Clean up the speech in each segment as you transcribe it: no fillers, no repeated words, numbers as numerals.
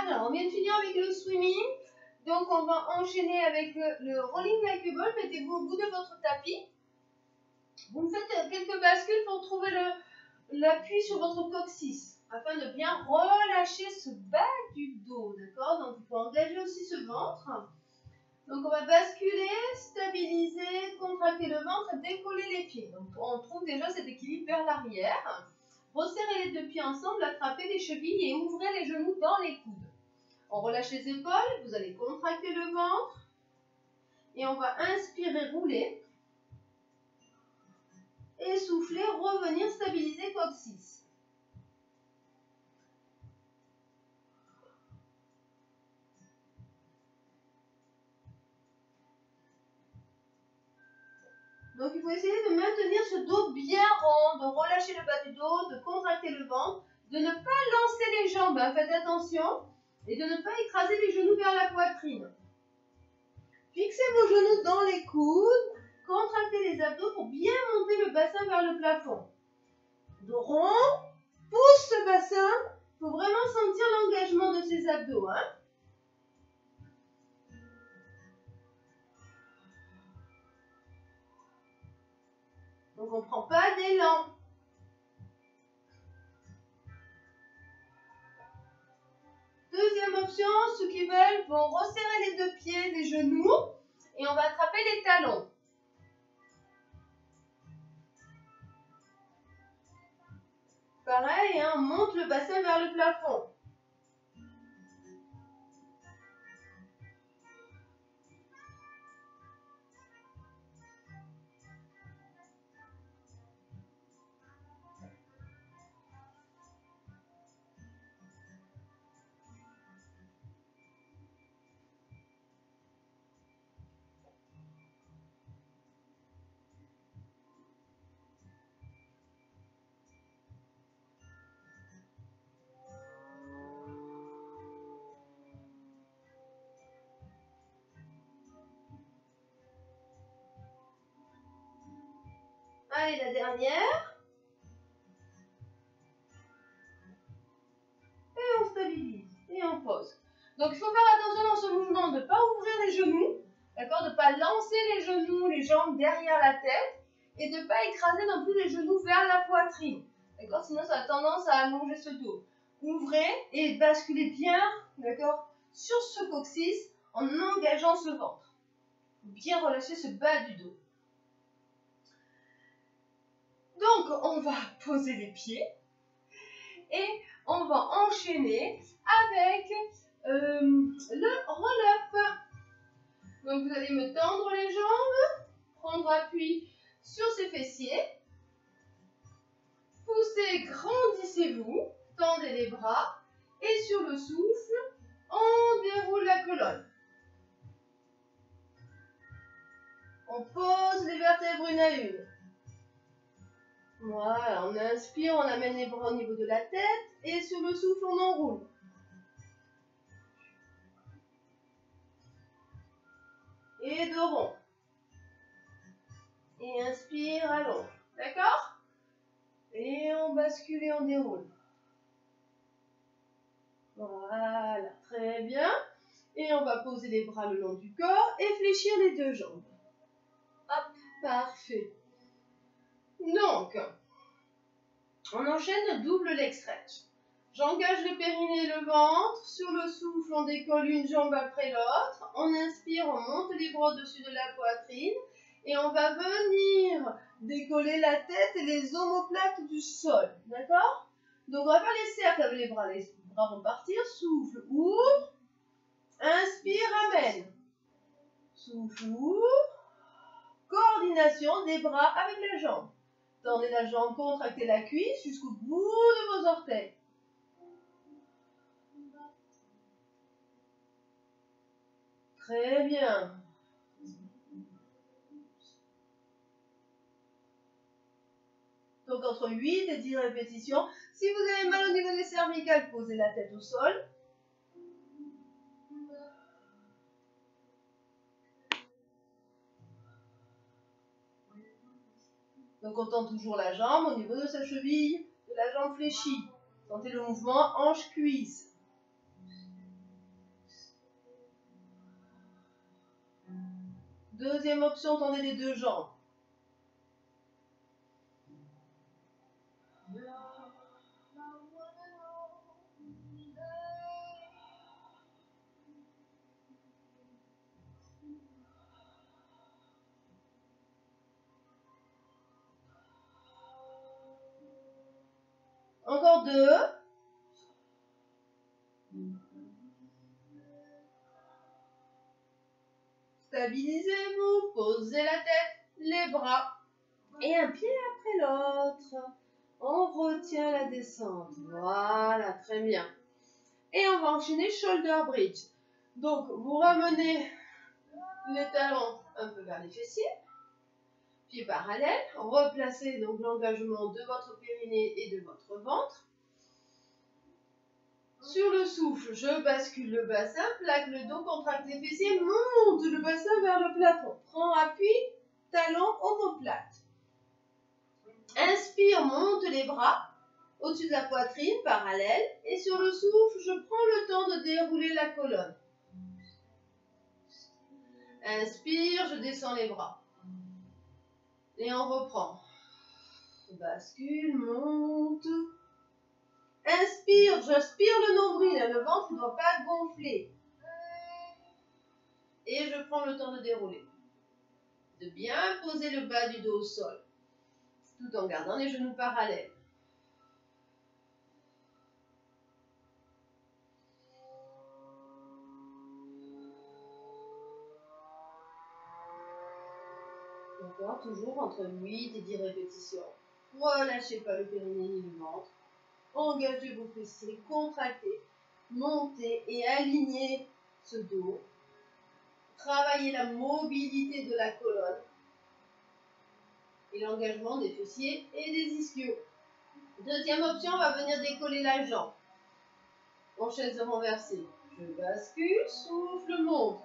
Alors, on vient de finir avec le swimming. Donc, on va enchaîner avec le rolling like a ball. Mettez-vous au bout de votre tapis. Vous me faites quelques bascules pour trouver l'appui sur votre coccyx afin de bien relâcher ce bas du dos. D'accord? Donc, il faut engager aussi ce ventre. Donc, on va basculer, stabiliser, contracter le ventre et décoller les pieds. Donc, on trouve déjà cet équilibre vers l'arrière. Resserrez les deux pieds ensemble, attrapez les chevilles et ouvrez les genoux dans les coudes. On relâche les épaules, vous allez contracter le ventre. Et on va inspirer, rouler. Et souffler, revenir, stabiliser coccyx. Donc, il faut essayer de maintenir ce dos bien rond, de relâcher le bas du dos, de contracter le ventre, de ne pas lancer les jambes, hein, faites attention, et de ne pas écraser les genoux vers la poitrine. Fixez vos genoux dans les coudes, contractez les abdos pour bien monter le bassin vers le plafond. Dos rond, pousse ce bassin, il faut vraiment sentir l'engagement de ces abdos. Hein. Donc, on ne prend pas d'élan. Deuxième option, ceux qui veulent vont resserrer les deux pieds, les genoux, et on va attraper les talons. Pareil, hein, on monte le bassin vers le plafond. Allez, la dernière. Et on stabilise. Et on pose. Donc, il faut faire attention dans ce mouvement de ne pas ouvrir les genoux. D'accord? De ne pas lancer les genoux, les jambes derrière la tête. Et de ne pas écraser non plus les genoux vers la poitrine. D'accord? Sinon, ça a tendance à allonger ce dos. Ouvrez et basculez bien, d'accord, sur ce coccyx en engageant ce ventre. Bien relâcher ce bas du dos. Donc, on va poser les pieds et on va enchaîner avec le roll-up. Donc, vous allez me tendre les jambes, prendre appui sur ces fessiers, poussez, grandissez-vous, tendez les bras et sur le souffle, on déroule la colonne. On pose les vertèbres une à une. Voilà, on inspire, on amène les bras au niveau de la tête et sur le souffle, on enroule. Et de rond. Et inspire, allonge. D'accord? Et on bascule et on déroule. Voilà, très bien. Et on va poser les bras le long du corps et fléchir les deux jambes. Hop, parfait. Donc, on enchaîne double leg stretch. J'engage le périnée et le ventre. Sur le souffle, on décolle une jambe après l'autre. On inspire, on monte les bras au-dessus de la poitrine. Et on va venir décoller la tête et les omoplates du sol. D'accord? Donc, on va faire les cercles avec les bras. Les bras vont partir. Souffle, ouvre. Inspire, amène. Souffle, ouvre. Coordination des bras avec la jambe. Tendez la jambe, contractez la cuisse jusqu'au bout de vos orteils. Très bien. Donc entre 8 et 10 répétitions. Si vous avez mal au niveau des cervicales, posez la tête au sol. Donc on tend toujours la jambe au niveau de sa cheville, de la jambe fléchie. Sentez le mouvement hanche-cuisse. Deuxième option, tendez les deux jambes. Encore deux. Stabilisez-vous, posez la tête, les bras et un pied après l'autre. On retient la descente. Voilà, très bien. Et on va enchaîner shoulder bridge. Donc, vous ramenez les talons un peu vers les fessiers, pieds parallèles, replacez donc l'engagement de votre périnée et de votre ventre. Sur le souffle, je bascule le bassin, plaque le dos, contracte les fessiers, monte le bassin vers le plafond. Prends appui, talon, omoplate. Inspire, monte les bras au-dessus de la poitrine, parallèle. Et sur le souffle, je prends le temps de dérouler la colonne. Inspire, je descends les bras. Et on reprend. Bascule, monte. Inspire, j'aspire le nombril, le ventre ne doit pas gonfler. Et je prends le temps de dérouler. De bien poser le bas du dos au sol, tout en gardant les genoux parallèles. Encore, toujours entre 8 et 10 répétitions. Relâchez pas le périnée ni le ventre. Engagez vos fessiers, contractez, montez et alignez ce dos. Travaillez la mobilité de la colonne et l'engagement des fessiers et des ischios. Deuxième option, on va venir décoller la jambe en chaise renversée. Je bascule, souffle, monte.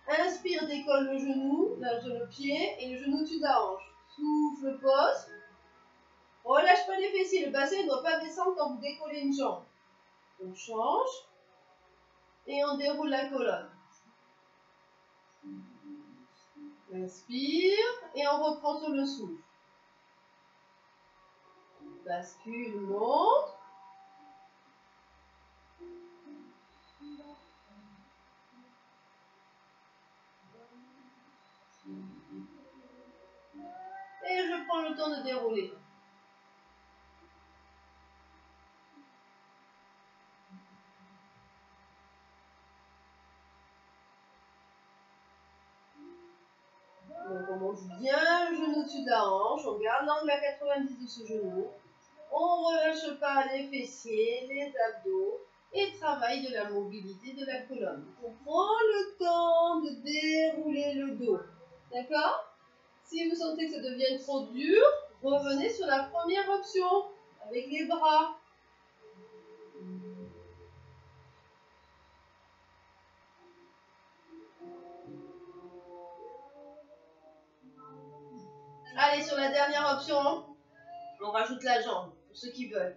Inspire, décolle le genou, lâche le pied et le genou dessus de la hanche. Souffle, pose. Relâche pas les fessiers, le bassin ne doit pas descendre quand vous décollez une jambe. On change et on déroule la colonne. Inspire et on reprend sur le souffle. Bascule, monte. Et je prends le temps de dérouler. Donc on monte bien le genou dessus de la hanche, on garde l'angle à 90 de ce genou. On ne relâche pas les fessiers, les abdos et travaille de la mobilité de la colonne. On prend le temps de dérouler le dos. D'accord? Si vous sentez que ça devient trop dur, revenez sur la première option avec les bras. Allez, sur la dernière option, on rajoute la jambe pour ceux qui veulent.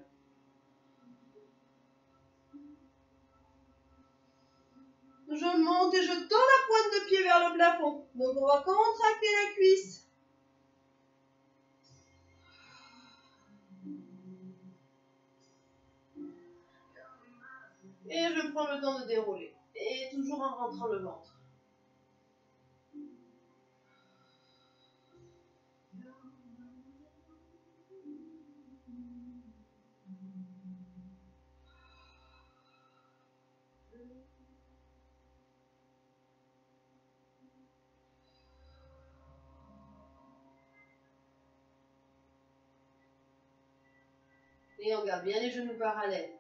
Je monte et je tends la pointe de pied vers le plafond. Donc on va contracter la cuisse. Et je prends le temps de dérouler. Et toujours en rentrant le ventre. Et on garde bien les genoux parallèles.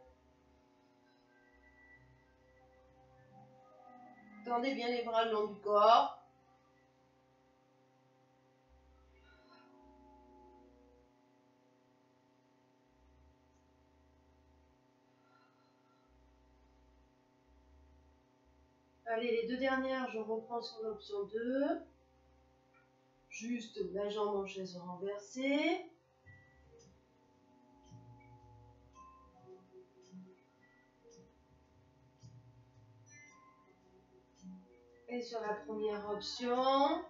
Tendez bien les bras le long du corps. Allez, les deux dernières, je reprends sur l'option 2. Juste la jambe en chaise renversée. Et sur la première option,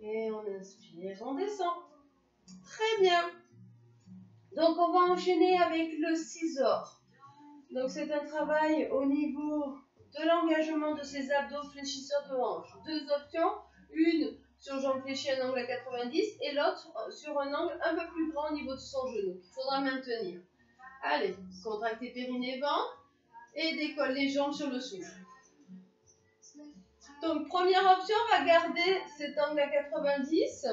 et on inspire, on descend. Très bien. Donc on va enchaîner avec le scissor. Donc c'est un travail au niveau de l'engagement de ses abdos fléchisseurs de hanche. Deux options, une sur jambe fléchie à un angle à 90 et l'autre sur un angle un peu plus grand au niveau de son genou. Il faudra maintenir. Allez, contractez périnée ventre et décolle les jambes sur le souffle. Donc première option, on va garder cet angle à 90,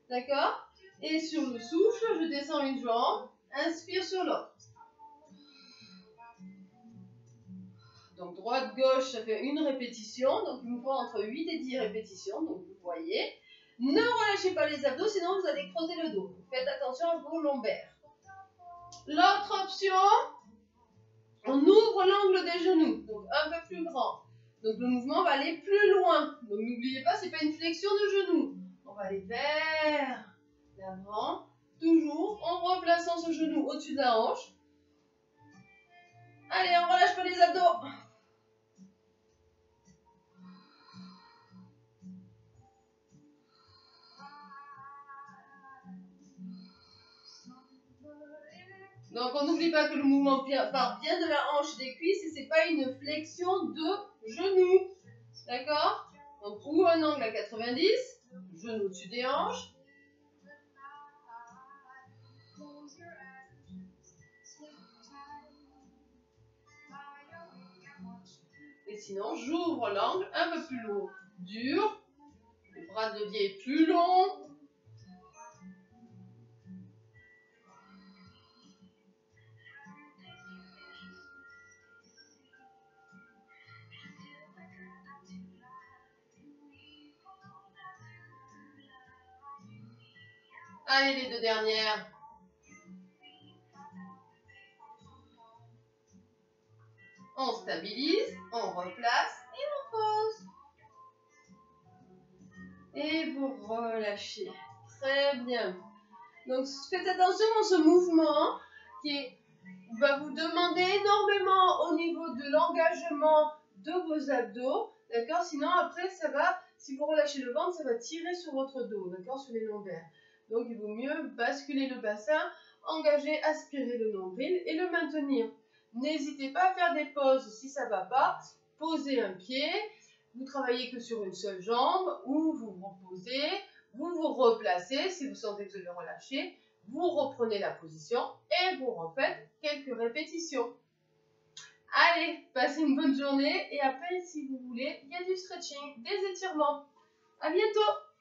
d'accord? Et sur le souffle, je descends une jambe, inspire sur l'autre. Donc droite-gauche, ça fait une répétition. Donc il me faut entre 8 et 10 répétitions. Donc vous voyez. Ne relâchez pas les abdos, sinon vous allez creuser le dos. Faites attention à vos lombaires. L'autre option, on ouvre l'angle des genoux. Donc un peu plus grand. Donc le mouvement va aller plus loin. Donc n'oubliez pas, ce n'est pas une flexion de genoux. On va aller vers l'avant. Toujours en replaçant ce genou au-dessus de la hanche. Allez, on relâche pas les abdos. Donc on n'oublie pas que le mouvement part bien de la hanche des cuisses et ce n'est pas une flexion de genou. D'accord? Donc ou un angle à 90, genou au-dessus des hanches. Et sinon, j'ouvre l'angle un peu plus long, dur. Le bras de levier est plus long. Allez, les deux dernières. On stabilise, on replace et on pose. Et vous relâchez. Très bien. Donc faites attention dans ce mouvement qui va vous demander énormément au niveau de l'engagement de vos abdos. D'accord? Sinon après ça va, si vous relâchez le ventre, ça va tirer sur votre dos, d'accord? Sur les lombaires. Donc il vaut mieux basculer le bassin, engager, aspirer le nombril et le maintenir. N'hésitez pas à faire des pauses si ça ne va pas. Posez un pied, vous travaillez que sur une seule jambe ou vous vous reposez, vous vous replacez si vous sentez que vous avez relâché, vous reprenez la position et vous refaites quelques répétitions. Allez, passez une bonne journée et après si vous voulez, il y a du stretching, des étirements. À bientôt!